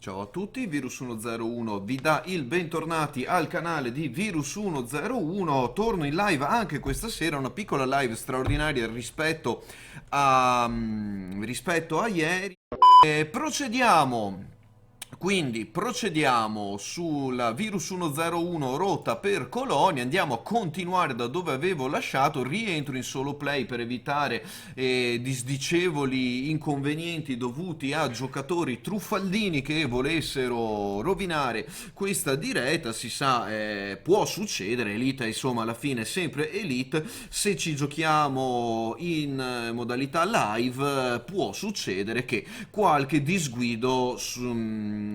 Ciao a tutti, Virus101 vi dà il bentornati al canale di Virus101. Torno in live anche questa sera, una piccola live straordinaria rispetto a ieri. Procediamo sulla Virus 101 rotta per Colonia, andiamo a continuare da dove avevo lasciato, rientro in solo play per evitare disdicevoli inconvenienti dovuti a giocatori truffaldini che volessero rovinare questa diretta. Si sa, può succedere, Elite insomma alla fine è sempre Elite, se ci giochiamo in modalità live può succedere che qualche disguido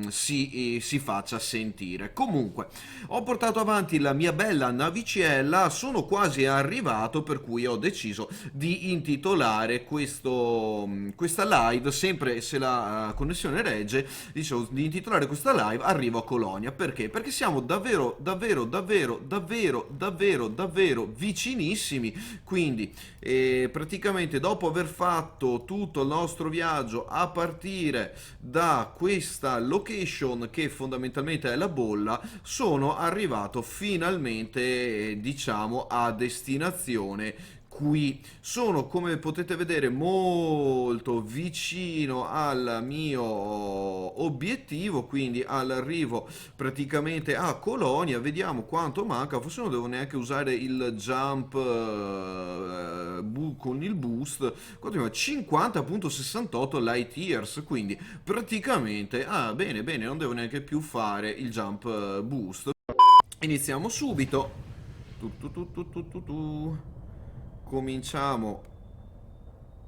si faccia sentire. Comunque, ho portato avanti la mia bella navicella, sono quasi arrivato, per cui ho deciso di intitolare questa live, sempre se la connessione regge, dicevo di intitolare questa live Arrivo a Colonia. Perché? Perché siamo davvero vicinissimi, quindi praticamente dopo aver fatto tutto il nostro viaggio a partire da questa location che fondamentalmente è la bolla, sono arrivato finalmente diciamo a destinazione. Qui sono, come potete vedere, molto vicino al mio obiettivo, quindi all'arrivo praticamente a Colonia. Vediamo quanto manca, forse non devo neanche usare il jump con il boost. Quanto manca? 50.68 light years, quindi praticamente, bene, non devo neanche più fare il jump boost. Iniziamo subito. Cominciamo,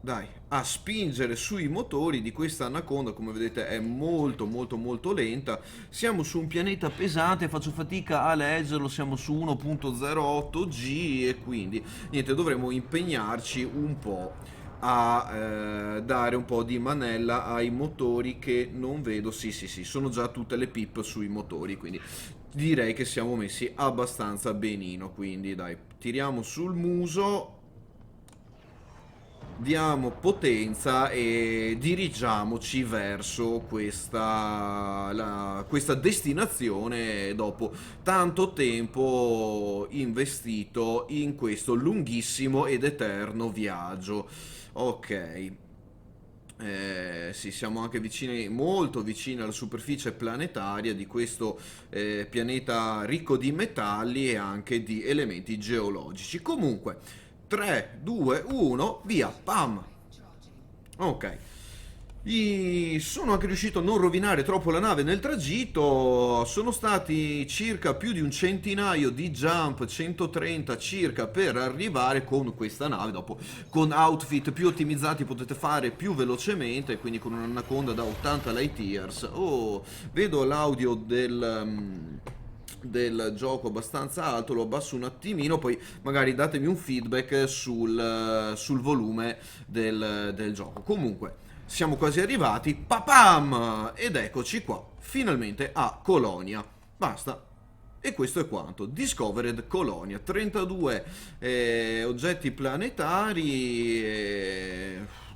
dai, a spingere sui motori di questa Anaconda. Come vedete è molto lenta. Siamo su un pianeta pesante, faccio fatica a leggerlo, siamo su 1.08 G e quindi niente, dovremo impegnarci un po' a dare un po' di manella ai motori che non vedo. Sì, sono già tutte le pip sui motori, quindi direi che siamo messi abbastanza benino. Quindi dai, tiriamo sul muso, diamo potenza e dirigiamoci verso questa destinazione dopo tanto tempo investito in questo lunghissimo ed eterno viaggio. Ok. Sì, siamo anche vicini, molto vicini alla superficie planetaria di questo pianeta ricco di metalli e anche di elementi geologici. Comunque, 3, 2, 1, via, pam! Ok. Sono anche riuscito a non rovinare troppo la nave nel tragitto. Sono stati circa più di un centinaio di jump, 130 circa, per arrivare con questa nave. Dopo, con outfit più ottimizzati, potete fare più velocemente, quindi con un'Anaconda da 80 light years. Oh, vedo l'audio del gioco abbastanza alto, lo abbasso un attimino, poi magari datemi un feedback sul volume del gioco. Comunque, siamo quasi arrivati, papam! Ed eccoci qua, finalmente a Colonia. Basta. E questo è quanto. Discovered Colonia, 32 oggetti planetari,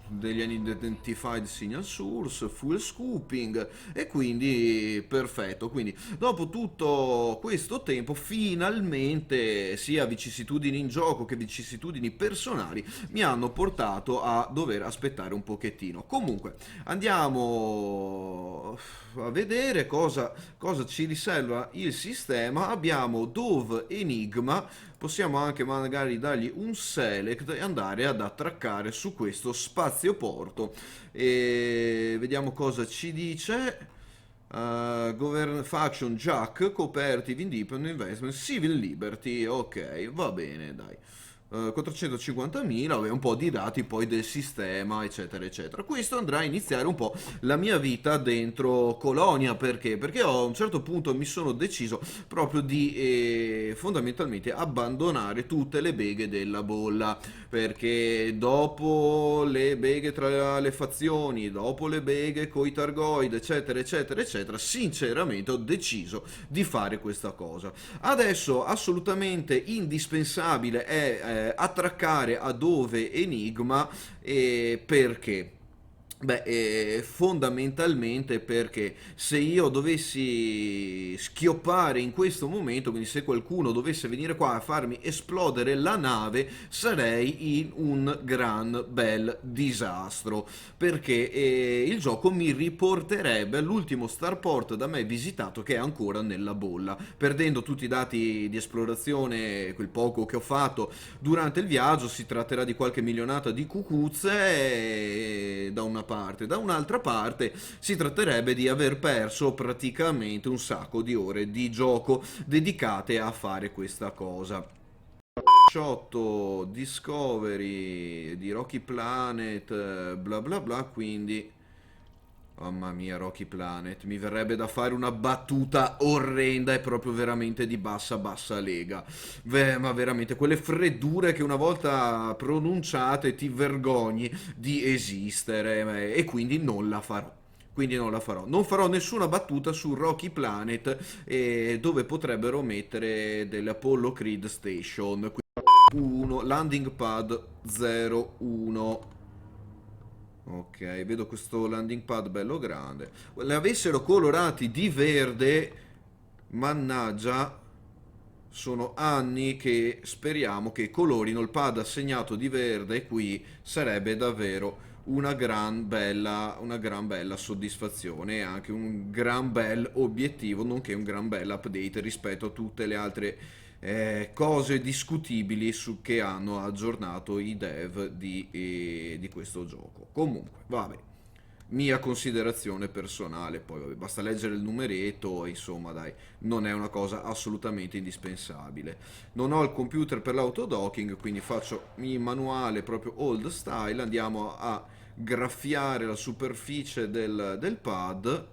degli unidentified signal source, fuel scooping, e quindi perfetto. Quindi dopo tutto questo tempo finalmente sia vicissitudini in gioco che vicissitudini personali mi hanno portato a dover aspettare un pochettino. Comunque andiamo a vedere cosa ci riserva il sistema. Abbiamo Dove Enigma, possiamo anche magari dargli un select e andare ad attraccare su questo spazioporto e vediamo cosa ci dice. Govern Faction Jack, Cooperative Independent Investment, Civil Liberty. Ok, va bene, dai. 450.000, vabbè, un po' di dati poi del sistema, eccetera eccetera. Questo andrà a iniziare un po' la mia vita dentro Colonia. Perché? Perché a un certo punto mi sono deciso proprio di fondamentalmente abbandonare tutte le beghe della bolla, perché dopo le beghe tra le fazioni, dopo le beghe coi Targoid, eccetera eccetera eccetera, sinceramente ho deciso di fare questa cosa. Adesso assolutamente indispensabile è attraccare a Dove Enigma. Perché? Beh, fondamentalmente perché se io dovessi schioppare in questo momento, quindi se qualcuno dovesse venire qua a farmi esplodere la nave, sarei in un gran bel disastro, perché il gioco mi riporterebbe all'ultimo starport da me visitato che è ancora nella bolla, perdendo tutti i dati di esplorazione, quel poco che ho fatto durante il viaggio. Si tratterà di qualche milionata di cucuzze da una parte, da un'altra parte si tratterebbe di aver perso praticamente un sacco di ore di gioco dedicate a fare questa cosa. 18 Discovery di Rocky Planet, bla bla bla, quindi mamma mia, Rocky Planet, mi verrebbe da fare una battuta orrenda e proprio veramente di bassa bassa lega. Beh, ma veramente quelle freddure che una volta pronunciate ti vergogni di esistere, e quindi non la farò. Quindi non la farò. Non farò nessuna battuta su Rocky Planet, dove potrebbero mettere delle Apollo Creed Station. 1, landing pad 01. Ok, vedo questo landing pad bello grande. Le avessero colorati di verde, mannaggia, sono anni che speriamo che colorino il pad assegnato di verde. Qui sarebbe davvero una gran bella soddisfazione e anche un gran bel obiettivo, nonché un gran bel update rispetto a tutte le altre cose discutibili che hanno aggiornato i dev di questo gioco. Comunque, vabbè, mia considerazione personale, poi vabbè, basta leggere il numeretto, insomma dai, non è una cosa assolutamente indispensabile. Non ho il computer per l'autodocking, quindi faccio il manuale proprio old style, andiamo a graffiare la superficie del pad,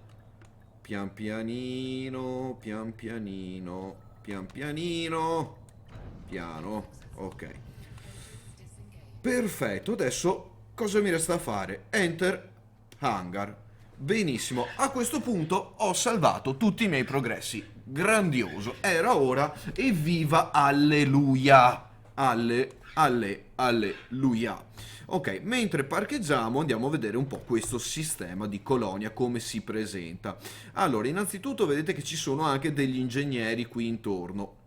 pian pianino, pian pianino, pian pianino, piano, ok. Perfetto, adesso cosa mi resta da fare? Enter hangar. Benissimo, a questo punto ho salvato tutti i miei progressi. Grandioso, era ora e viva alleluia. Alleluia. Ok, mentre parcheggiamo andiamo a vedere un po' questo sistema di colonia come si presenta. Allora, innanzitutto vedete che ci sono anche degli ingegneri qui intorno.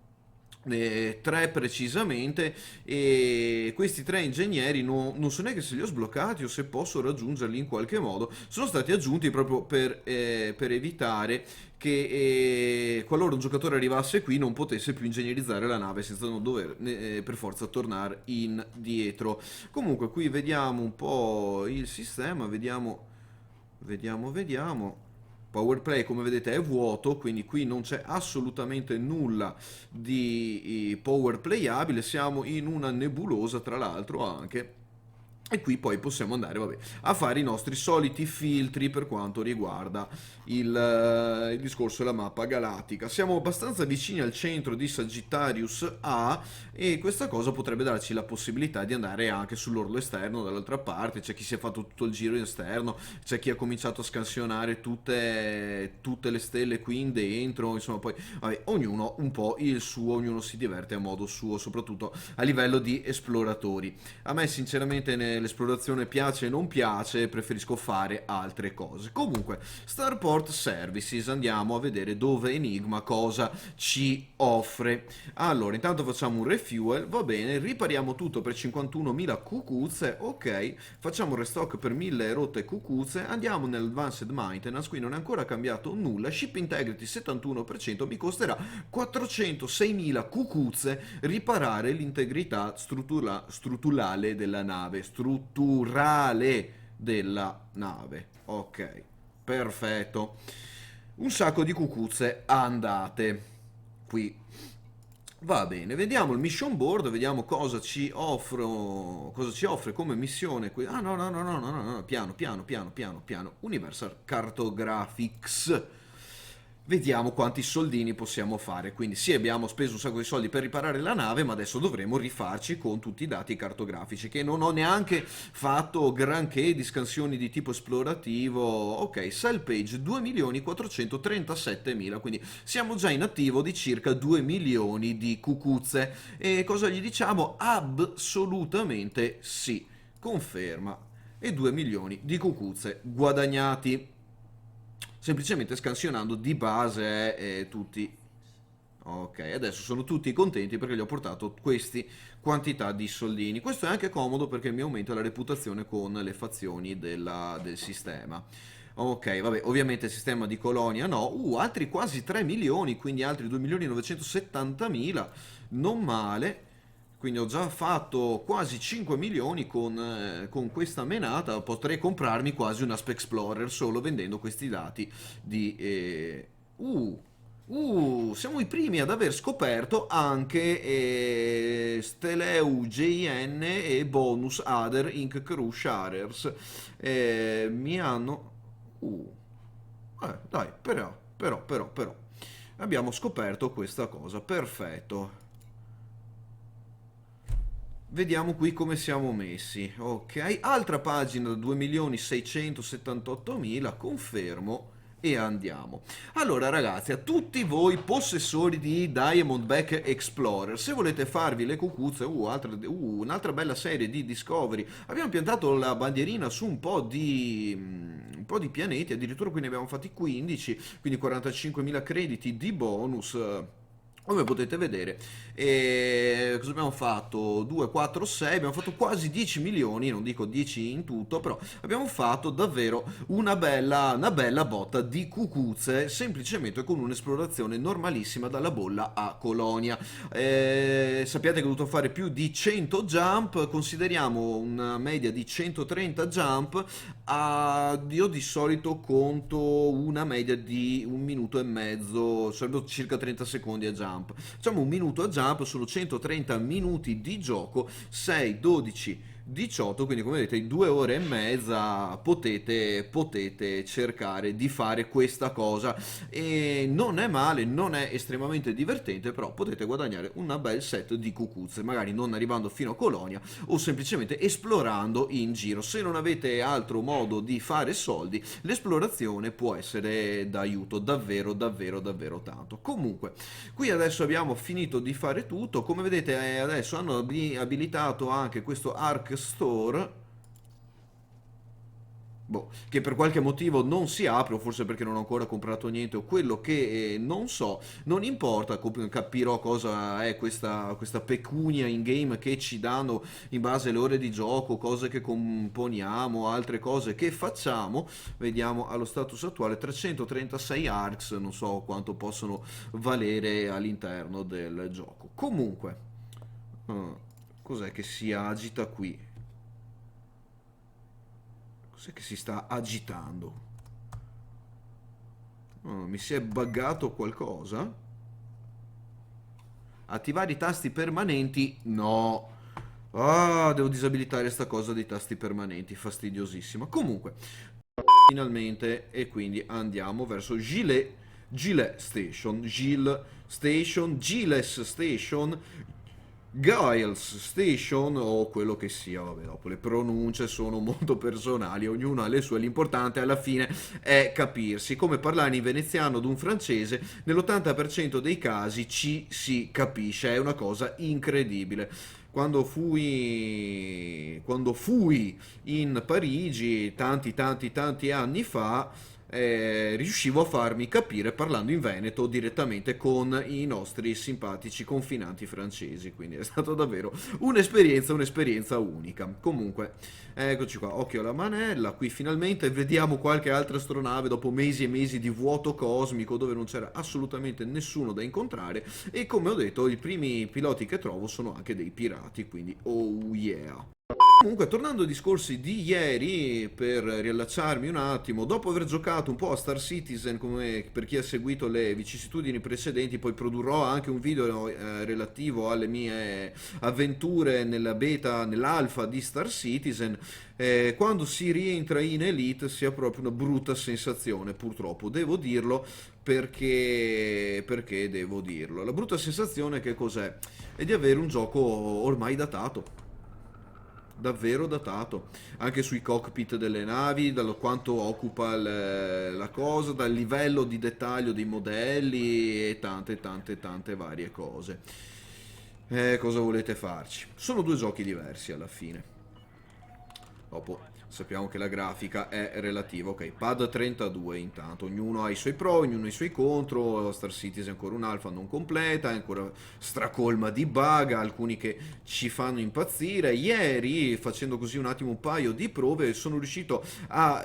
Tre precisamente, e questi tre ingegneri non so neanche se li ho sbloccati o se posso raggiungerli in qualche modo. Sono stati aggiunti proprio per evitare che qualora un giocatore arrivasse qui non potesse più ingegnerizzare la nave senza non dover per forza tornare indietro. Comunque qui vediamo un po' il sistema, vediamo. Powerplay come vedete è vuoto, quindi qui non c'è assolutamente nulla di power playabile, siamo in una nebulosa tra l'altro anche. E qui poi possiamo andare, vabbè, a fare i nostri soliti filtri per quanto riguarda il discorso della mappa galattica. Siamo abbastanza vicini al centro di Sagittarius A e questa cosa potrebbe darci la possibilità di andare anche sull'orlo esterno dall'altra parte. C'è chi si è fatto tutto il giro esterno, c'è chi ha cominciato a scansionare tutte le stelle qui in dentro, insomma poi vabbè, ognuno un po' il suo, ognuno si diverte a modo suo, soprattutto a livello di esploratori. A me sinceramente l'esplorazione piace e non piace, preferisco fare altre cose. Comunque, Starport Services, andiamo a vedere dove Enigma cosa ci offre. Allora, intanto facciamo un refuel, va bene, ripariamo tutto per 51.000 cucuzze, ok, facciamo un restock per 1.000 rotte cucuzze, andiamo nell'Advanced Maintenance, qui non è ancora cambiato nulla, Ship Integrity 71%, mi costerà 406.000 cucuzze riparare l'integrità strutturale della nave, ok, perfetto, un sacco di cucuzze andate qui. Va bene, vediamo il mission board, vediamo cosa ci offre come missione qui. Ah no, piano, Universal Cartographics. Vediamo quanti soldini possiamo fare. Quindi sì, abbiamo speso un sacco di soldi per riparare la nave, ma adesso dovremo rifarci con tutti i dati cartografici, che non ho neanche fatto granché di scansioni di tipo esplorativo. Ok, sell page 2.437.000, quindi siamo già in attivo di circa 2 milioni di cucuzze. E cosa gli diciamo? Assolutamente sì. Conferma. e 2 milioni di cucuzze guadagnati. Semplicemente scansionando di base tutti. Ok, adesso sono tutti contenti perché gli ho portato queste quantità di soldini. Questo è anche comodo perché mi aumenta la reputazione con le fazioni del sistema. Ok, vabbè, ovviamente il sistema di colonia no. Altri quasi 3 milioni, quindi altri 2 milioni e 970 mila. Non male. Quindi ho già fatto quasi 5 milioni con questa menata. Potrei comprarmi quasi un Asp Explorer solo vendendo questi dati di... siamo i primi ad aver scoperto anche Steleu JN e Bonus Other Inc. Crew Sharers. Mi hanno... dai, però. Abbiamo scoperto questa cosa, perfetto. Vediamo qui come siamo messi. Ok, altra pagina da 2.678.000, confermo e andiamo. Allora ragazzi, a tutti voi possessori di Diamondback Explorer, se volete farvi le cucuzze, un'altra bella serie di Discovery. Abbiamo piantato la bandierina su un po' di pianeti, addirittura qui ne abbiamo fatti 15, quindi 45.000 crediti di bonus. Come potete vedere, e cosa abbiamo fatto? 2, 4, 6, abbiamo fatto quasi 10 milioni, non dico 10 in tutto, però abbiamo fatto davvero una bella botta di cucuzze, semplicemente con un'esplorazione normalissima dalla bolla a Colonia. Sappiate che ho dovuto fare più di 100 jump, consideriamo una media di 130 jump, io di solito conto una media di 1 minuto e mezzo, sarebbero circa 30 secondi a jump. Facciamo un minuto a jump, sono 130 minuti di gioco, 6, 12, 18, quindi come vedete in 2 ore e mezza potete cercare di fare questa cosa e non è male, non è estremamente divertente, però potete guadagnare un bel set di cucuzze, magari non arrivando fino a Colonia o semplicemente esplorando in giro. Se non avete altro modo di fare soldi, l'esplorazione può essere d'aiuto davvero tanto. Comunque, qui adesso abbiamo finito di fare tutto, come vedete adesso hanno abilitato anche questo Arc Store, che per qualche motivo non si apre, o forse perché non ho ancora comprato niente, o quello che non so, non importa, capirò cosa è questa pecunia in game che ci danno in base alle ore di gioco, cose che componiamo, altre cose che facciamo. Vediamo allo status attuale 336 arcs, non so quanto possono valere all'interno del gioco. Comunque, cos'è che si agita qui? Cos'è che si sta agitando? Mi si è buggato qualcosa? Attivare i tasti permanenti? No. Devo disabilitare sta cosa dei tasti permanenti, fastidiosissima. Comunque, finalmente, e quindi andiamo verso Giles Station, Giles Station, Giles Station o quello che sia, vabbè, dopo le pronunce sono molto personali, ognuno ha le sue, l'importante alla fine è capirsi, come parlare in veneziano ad un francese, nell'80% dei casi ci si capisce, è una cosa incredibile. Quando fui in Parigi tanti anni fa, riuscivo a farmi capire parlando in veneto direttamente con i nostri simpatici confinanti francesi, quindi è stata davvero un'esperienza unica. Comunque, eccoci qua, occhio alla manella, qui finalmente vediamo qualche altra astronave dopo mesi e mesi di vuoto cosmico dove non c'era assolutamente nessuno da incontrare e come ho detto i primi piloti che trovo sono anche dei pirati, quindi oh yeah. Comunque, tornando ai discorsi di ieri, per riallacciarmi un attimo, dopo aver giocato un po' a Star Citizen, come per chi ha seguito le vicissitudini precedenti, poi produrrò anche un video relativo alle mie avventure nella beta, nell'alfa di Star Citizen. Quando si rientra in Elite si ha proprio una brutta sensazione, purtroppo, devo dirlo, perché devo dirlo. La brutta sensazione che cos'è? È di avere un gioco ormai datato, davvero datato, anche sui cockpit delle navi, da quanto occupa la cosa, dal livello di dettaglio dei modelli e tante varie cose. Cosa volete farci? Sono due giochi diversi alla fine. Dopo sappiamo che la grafica è relativa. Ok, pad 32 intanto, ognuno ha i suoi pro, ognuno ha i suoi contro. Star Citizen è ancora un'alfa non completa, è ancora stracolma di bug, alcuni che ci fanno impazzire. Ieri, facendo così un attimo un paio di prove, sono riuscito a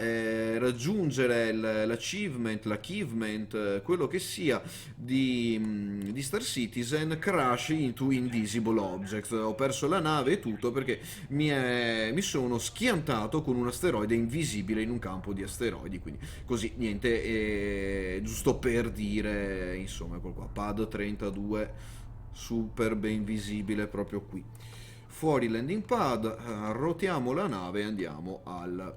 raggiungere l'achievement, quello che sia, di Star Citizen, Crash into Invisible Objects. Ho perso la nave e tutto perché mi sono schiantato con un asteroide invisibile in un campo di asteroidi, quindi così niente, giusto per dire, insomma, ecco qua, pad 32 super ben visibile proprio qui. Fuori landing pad, rotiamo la nave e andiamo al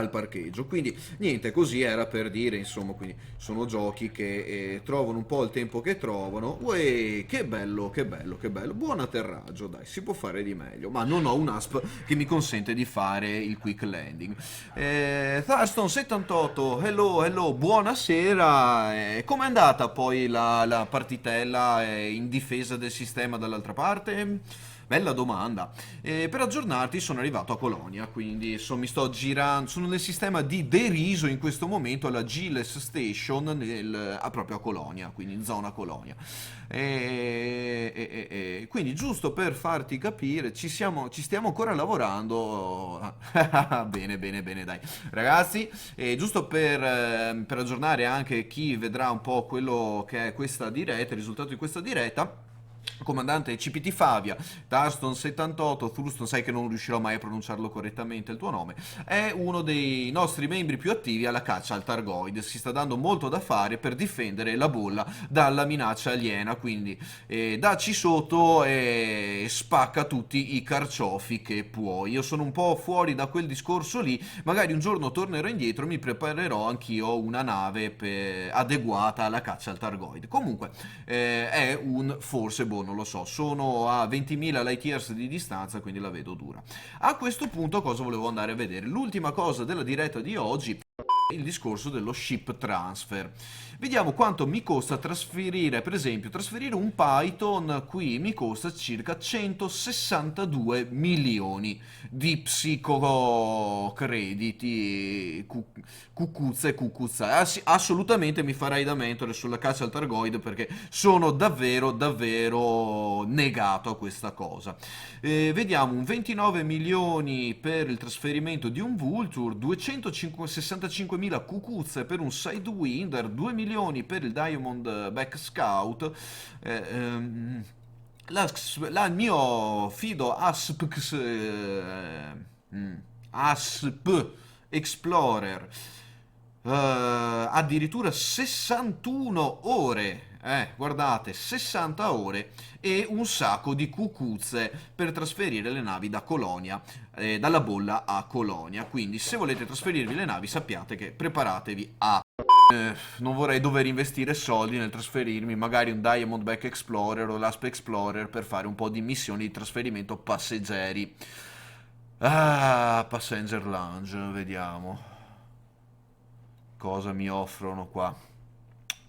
parcheggio. Quindi niente, così era per dire, insomma, quindi sono giochi che trovano un po' il tempo che trovano. Uè, che bello, che bello, che bello. Buon atterraggio, dai, si può fare di meglio, ma non ho un ASP che mi consente di fare il quick landing. Thurston 78, hello, hello, buonasera. Com'è andata poi la partitella in difesa del sistema dall'altra parte? Bella domanda. Per aggiornarti sono arrivato a Colonia, quindi mi sto girando, sono nel sistema di Deriso in questo momento alla Giles Station proprio a Colonia, quindi in zona Colonia. Quindi giusto per farti capire, ci stiamo ancora lavorando. Bene, bene, bene, dai. Ragazzi, giusto per aggiornare anche chi vedrà un po' quello che è questa diretta, il risultato di questa diretta. Comandante CPT Favia, Tarston 78, Thurston, sai che non riuscirò mai a pronunciarlo correttamente il tuo nome, è uno dei nostri membri più attivi alla caccia al Targoid. Si sta dando molto da fare per difendere la bolla dalla minaccia aliena, quindi dacci sotto e spacca tutti i carciofi che puoi. Io sono un po' fuori da quel discorso lì, magari un giorno tornerò indietro e mi preparerò anch'io una nave adeguata alla caccia al Targoid. Comunque è un forse boh, non lo so, sono a 20.000 light years di distanza, quindi la vedo dura. A questo punto cosa volevo andare a vedere? L'ultima cosa della diretta di oggi, il discorso dello ship transfer. Vediamo quanto mi costa trasferire, per esempio, trasferire un Python qui mi costa circa 162 milioni di psicocrediti, cucuzza e cucuzza. Assolutamente mi farai da mentore sulla caccia al Targoid perché sono davvero, davvero negato a questa cosa. Vediamo un 29 milioni per il trasferimento di un Vulture, 265.000 cucuzze per un Sidewinder, 2 milioni per il Diamond Back Scout. Il mio fido ASP Explorer, addirittura 61 ore. Guardate, 60 ore e un sacco di cucuzze per trasferire le navi da Colonia, dalla bolla a Colonia. Quindi se volete trasferirvi le navi sappiate che preparatevi a... non vorrei dover investire soldi nel trasferirmi magari un Diamondback Explorer o l'Asp Explorer per fare un po' di missioni di trasferimento passeggeri. Passenger Lounge, vediamo cosa mi offrono qua.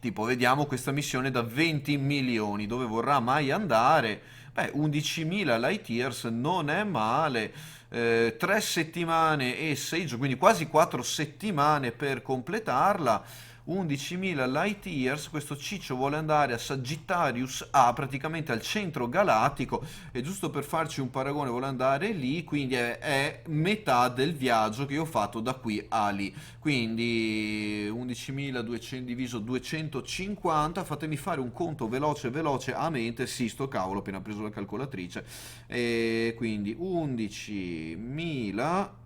Tipo, vediamo questa missione da 20 milioni, dove vorrà mai andare? Beh, 11.000 light years non è male. 3 settimane e 6 giorni, quindi quasi 4 settimane per completarla. 11.000 light years, questo ciccio vuole andare a Sagittarius A, praticamente al centro galattico, e giusto per farci un paragone vuole andare lì, quindi è metà del viaggio che io ho fatto da qui a lì. Quindi 11.200 diviso 250, fatemi fare un conto veloce veloce a mente, sì, sto cavolo, ho appena preso la calcolatrice, e quindi 11.000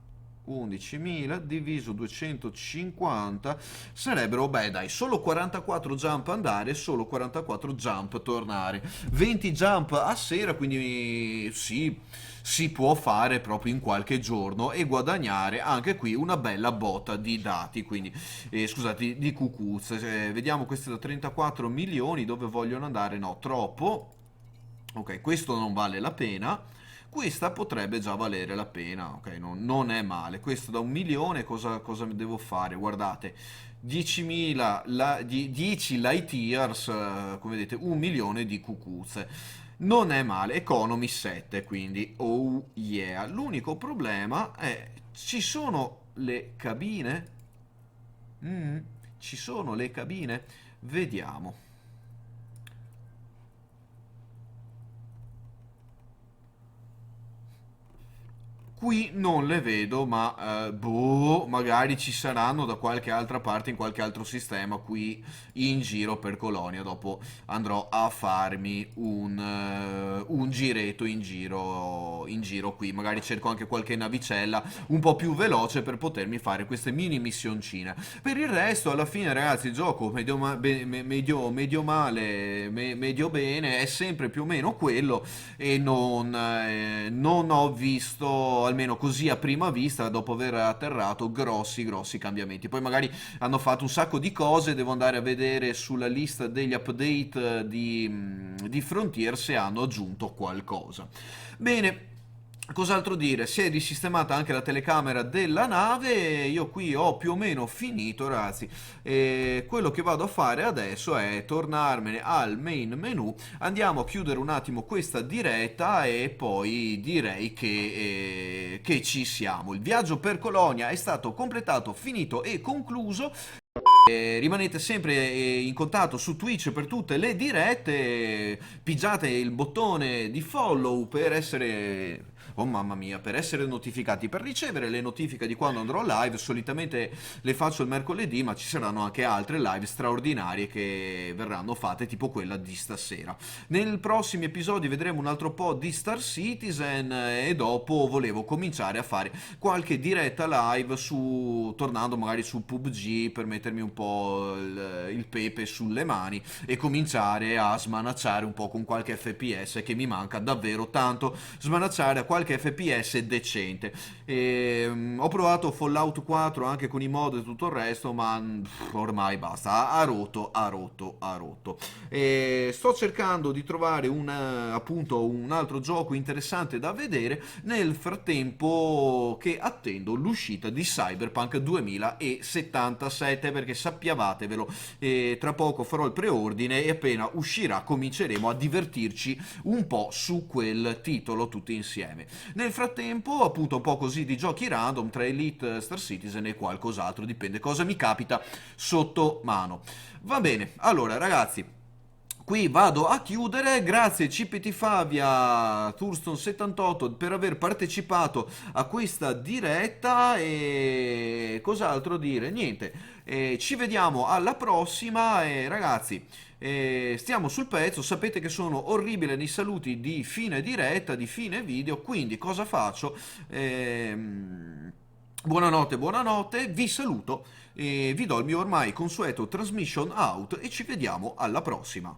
diviso 250 sarebbero, beh dai, solo 44 jump andare, solo 44 jump tornare, 20 jump a sera, quindi sì, si può fare proprio in qualche giorno e guadagnare anche qui una bella botta di dati, quindi scusate, di cucuzze. Vediamo queste da 34 milioni, dove vogliono andare? No, troppo. Ok, questo non vale la pena. Questa potrebbe già valere la pena, ok, non è male. Questo da 1 milione cosa devo fare? Guardate, 10.000, 10 light years, come vedete, 1 milione di cucuzze. Non è male, economy 7, quindi oh yeah. L'unico problema è Ci sono le cabine? Mm, ci sono le cabine? Vediamo. Qui non le vedo, ma boh, magari ci saranno da qualche altra parte, in qualche altro sistema qui in giro per Colonia. Dopo andrò a farmi un giretto in giro qui. Magari cerco anche qualche navicella un po' più veloce per potermi fare queste mini missioncine. Per il resto, alla fine, ragazzi, il gioco medio male, medio bene, è sempre più o meno quello e non ho visto, almeno così a prima vista, dopo aver atterrato, grossi cambiamenti. Poi magari hanno fatto un sacco di cose, devo andare a vedere sulla lista degli update di Frontier se hanno aggiunto qualcosa. Bene. Cos'altro dire? Si è risistemata anche la telecamera della nave. Io qui ho più o meno finito, ragazzi. E quello che vado a fare adesso è tornarmene al main menu. Andiamo a chiudere un attimo questa diretta e poi direi che ci siamo. Il viaggio per Colonia è stato completato, finito e concluso. Rimanete sempre in contatto su Twitch per tutte le dirette, pigiate il bottone di follow per essere, oh mamma mia, per essere notificati, per ricevere le notifiche di quando andrò live. Solitamente le faccio il mercoledì, ma ci saranno anche altre live straordinarie che verranno fatte, tipo quella di stasera. Nel prossimo episodio vedremo un altro po' di Star Citizen e dopo volevo cominciare a fare qualche diretta live tornando magari su PUBG per mettermi un po' il pepe sulle mani e cominciare a smanacciare un po' con qualche FPS che mi manca davvero tanto, smanacciare a qualche FPS decente. Ho provato Fallout 4 anche con i mod e tutto il resto, ma ormai basta, ha rotto. Sto cercando di trovare appunto un altro gioco interessante da vedere nel frattempo che attendo l'uscita di Cyberpunk 2077, perché sappiavatevelo, tra poco farò il preordine e appena uscirà cominceremo a divertirci un po' su quel titolo tutti insieme. Nel frattempo appunto un po' così di giochi random tra Elite, Star Citizen e qualcos'altro, dipende cosa mi capita sotto mano. Va bene, allora ragazzi, qui vado a chiudere. Grazie CPT Favia Thurston78 per aver partecipato a questa diretta e cos'altro dire? Niente, ci vediamo alla prossima e ragazzi, stiamo sul pezzo. Sapete che sono orribile nei saluti di fine diretta, di fine video, quindi cosa faccio? Buonanotte, vi saluto e vi do il mio ormai consueto transmission out e ci vediamo alla prossima.